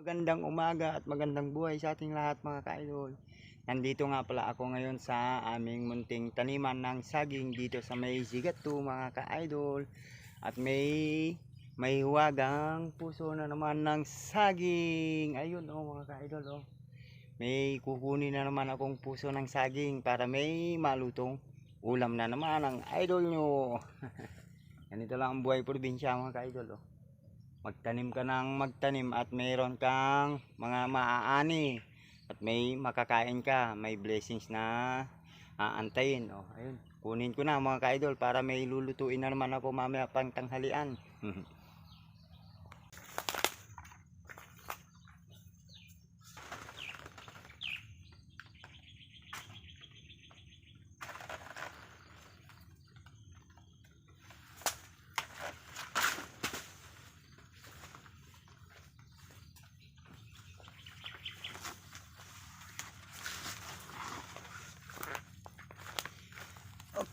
magandang umaga at magandang buhay sa ating lahat mga ka-idol. Nandito nga pala ako ngayon sa aming munting taniman ng saging dito sa may Zigat 2 mga ka-idol. At may huwagang puso na naman ng saging. Ayun mga ka-idol May kukunin na naman akong puso ng saging para may malutong ulam na naman ang idol nyo. Ganito lang ang buhay probinsya mga ka-idol Magtanim ka ng magtanim at mayroon kang mga maaani at may makakain ka, may blessings na aantayin. Ayun, kunin ko na mga ka-idol para may lulutuin na naman ako mamaya pang tanghalian.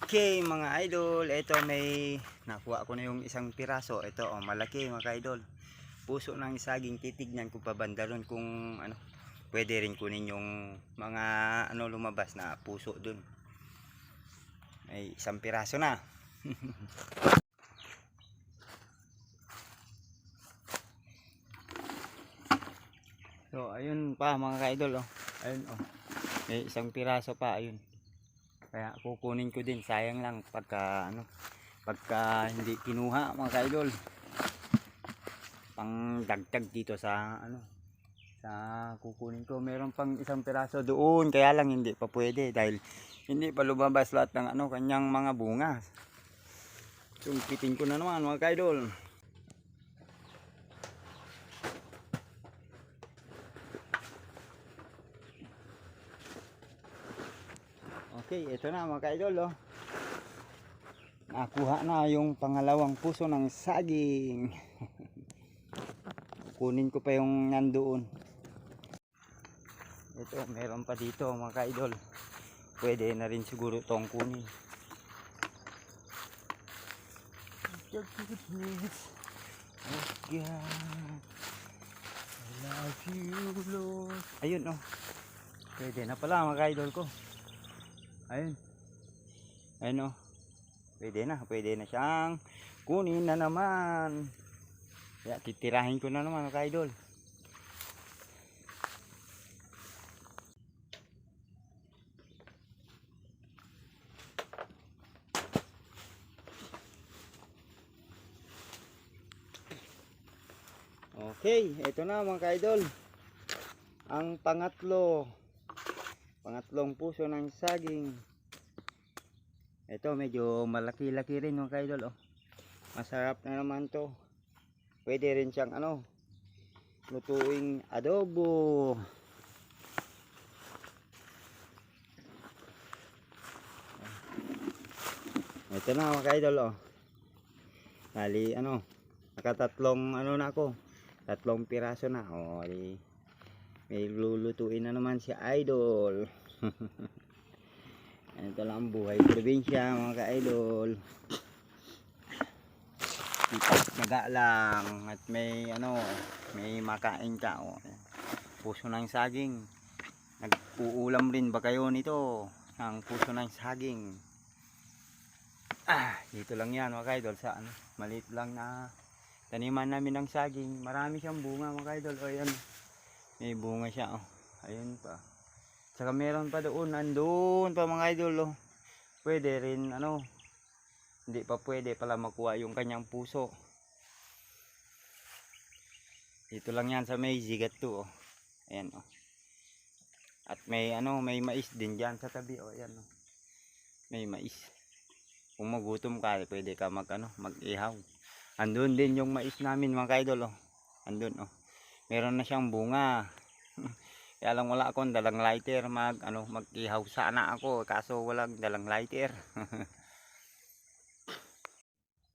Okay mga idol, ito may nakuha ko na yung isang piraso. Ito malaki mga ka-idol. Puso ng saging, titignan ko pa banda ron kung pwede rin kunin yung mga lumabas na puso dun. May isang piraso na. So ayun pa mga ka-idol Ayun may isang piraso pa ayun. Kaya kukunin ko din, sayang lang pagka hindi kinuha mga ka-idol. Pang dagdag dito sa sa kukunin ko. Meron pang isang piraso doon, kaya lang hindi pa pwede dahil hindi pa lumabas lahat ng kanyang mga bunga. Sungkitin ko na naman mga ka-idol. Okay, ito na mga ka-idol Nakuha na yung pangalawang puso ng saging. Kunin ko pa yung nandoon. Ito, meron pa dito mga ka-idol. Pwede na rin siguro tong kunin. Oh God, I love you Lord. Ayun pwede na pala mga ka-idol ko. Ayun pwede na siyang kunin na naman. Kaya titirahin ko na naman mga ka-idol. Okay, ito na mga ka-idol. Ang pangatlong puso ng saging. Ito medyo malaki-laki rin mga ka-idol Masarap na naman to. Pwede rin siyang lutuing adobo. Ito na mga ka-idol Bali nakatatlong na ako. Tatlong piraso na may lulutuin na naman si idol. Ito lang ang buhay probinsya mga ka-idol. Tiyaga lang at may makain ka puso ng saging. Nag-uulam rin ba kayo nito ng puso ng saging? Dito lang yan mga ka-idol sa maliit lang na taniman namin ng saging. Marami siyang bunga mga ka-idol. Ayan, may bunga siya ayun pa. Saka meron pa doon, andun pa mga idol Pwede rin hindi pa pwede pala makuha yung kanyang puso. Dito lang yan sa may Zigat 2 Ayan At may may mais din diyan sa tabi ayan May mais. Kung magutom ka, pwede ka mag-ihaw. Andun din yung mais namin mga ka-idol Andun Meron na siyang bunga. Kaya lang wala akong dalang lighter. Mag-ihaw sana ako kaso walang dalang lighter.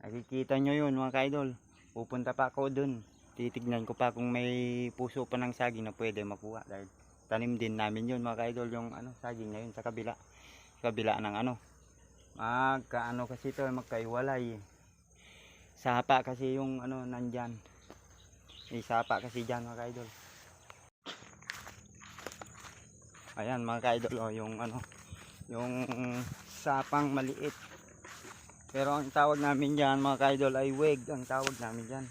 Nakikita nyo yun mga ka-idol. Pupunta pa ako dun. Titignan ko pa kung may puso pa ng saging na pwede makuha. Dahil tanim din namin yun mga ka-idol. Yung saging na yun sa kabila. Sa kabila ng kasi ito magkaiwalay. Sapa kasi yung nandyan. May sapa kasi dyan mga ka-idol. Ayan mga ka-idol, oh, yung ano, yung sapang maliit. Pero ang tawag namin diyan mga ka-idol ay weg, ang tawag namin diyan.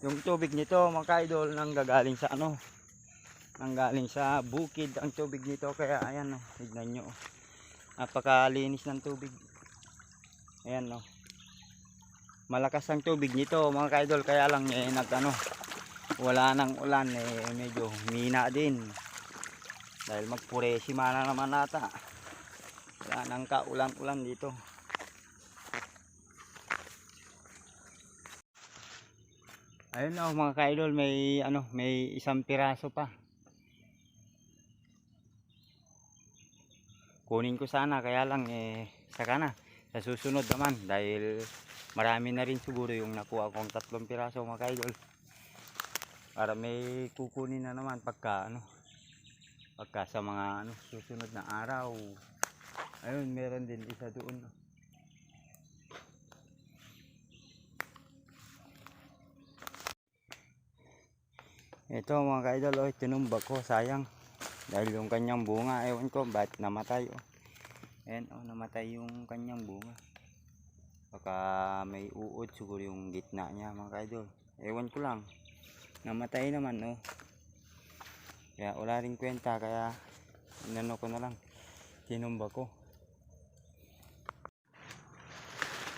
Yung tubig nito mga ka-idol nanggagaling sa ano, nanggaling sa bukid ang tubig nito, kaya ayan, oh, tignan nyo, oh. Napakalinis ng tubig. Ayan, oh. Malakas ang tubig nito mga ka-idol, kaya lang nagano, wala nang ulan, medyo mina din dahil magpuresima na naman nata, wala nang kaulan-ulan dito. Ayun, oh, mga ka-idol, may ano, may isang piraso pa. Kunin ko sana, kaya lang saka na sa susunod naman, dahil marami na rin siguro yung nakuha kong 3 piraso mga ka-idol, para may kukunin na naman pagka ano, pagka sa mga ano, susunod na araw. Ayun, meron din isa doon. Ito mga ka-idol, oh, tinumba ko, sayang, dahil yung kanyang bunga, ewan ko bakit namatay, oh. Ayan, oh, namatay yung kanyang bunga. Baka may uod siguro yung gitna niya mga ka-idol, ewan ko lang, namatay naman, oh. Kaya wala rin kwenta, kaya inano ko na lang, tinumba ko.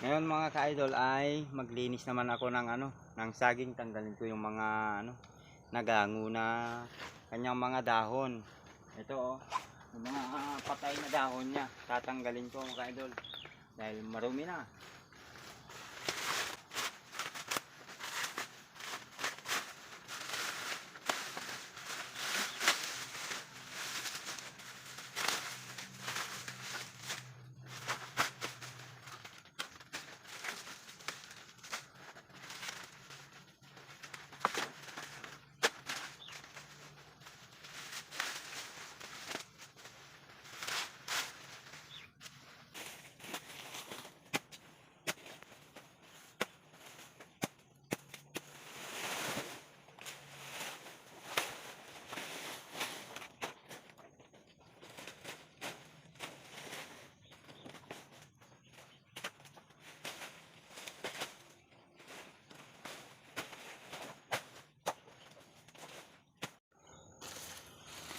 Ngayon mga ka-idol ay maglinis naman ako ng ano, ng saging. Tanggalin ko yung mga ano, nagango na kanyang mga dahon. Ito, oh, yung mga patay na dahon niya, tatanggalin ko mga ka-idol dahil marumi na.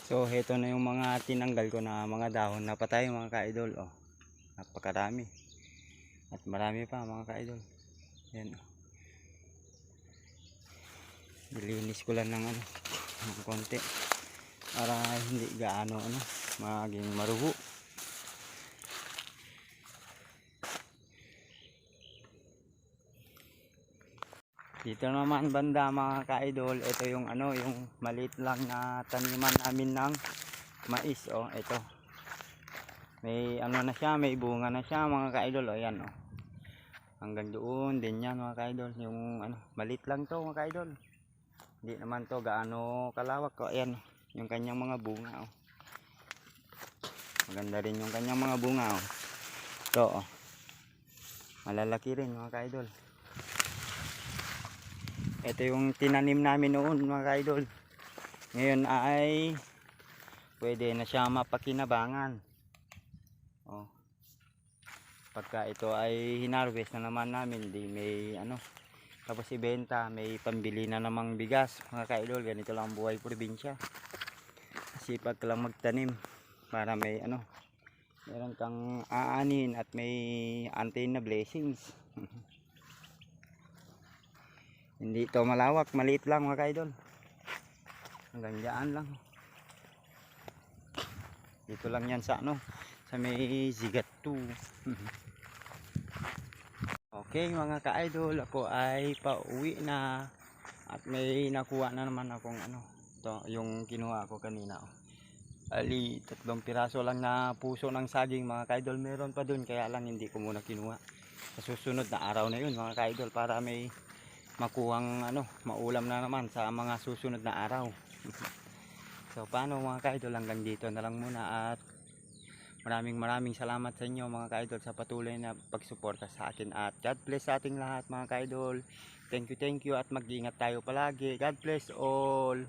So heto na yung mga tinanggal ko na mga dahon na patay mga ka-idol, oh. Napakarami. At marami pa mga ka-idol. Yan, oh. Nilinis ko lang ng ano, ng konti para hindi gaano ano, maging maruho. Dito naman banda mga ka-idol, ito yung ano, yung maliit lang na taniman namin ng mais, oh. Ito, may ano na siya, may bunga na siya mga ka-idol, oh. Ayan, oh. Hanggang doon din yan mga ka-idol, yung ano, maliit lang to mga ka-idol, hindi naman to gaano kalawak, oh. Ayan, yung kanyang mga bunga, oh. Maganda rin yung kanyang mga bunga, oh. Ito, oh, malalaki rin mga ka-idol. Ito yung tinanim namin noon mga ka-idol. Ngayon ay pwede na siya mapakinabangan, oh. Pagka ito ay hinarvest na naman namin, di may ano, tapos ibenta, may pambili na namang bigas mga ka-idol. Ganito lang buhay probinsya, sipag lang magtanim para may ano, meron kang aanin at may antin na blessings. Hindi ito malawak, maliit lang mga ka-idol, hanggang dyan lang. Dito lang yan sa ano, sa may Zigat 2. Okay mga ka-idol, ako ay pauwi na at may nakuha na naman akong ano, ito yung kinuha ko kanina, oh. Ali 3 piraso lang na puso ng saging mga ka-idol. Meron pa dun, kaya lang hindi ko muna kinuha. Sa susunod na araw na yun mga ka-idol, para may makuhang ano, maulam na naman sa mga susunod na araw. So paano mga ka-idol, hanggang dito na lang muna, at maraming salamat sa inyo mga ka-idol sa patuloy na pagsuporta sa akin, at God bless sa ating lahat mga ka-idol. Thank you, at mag-iingat tayo palagi. God bless all.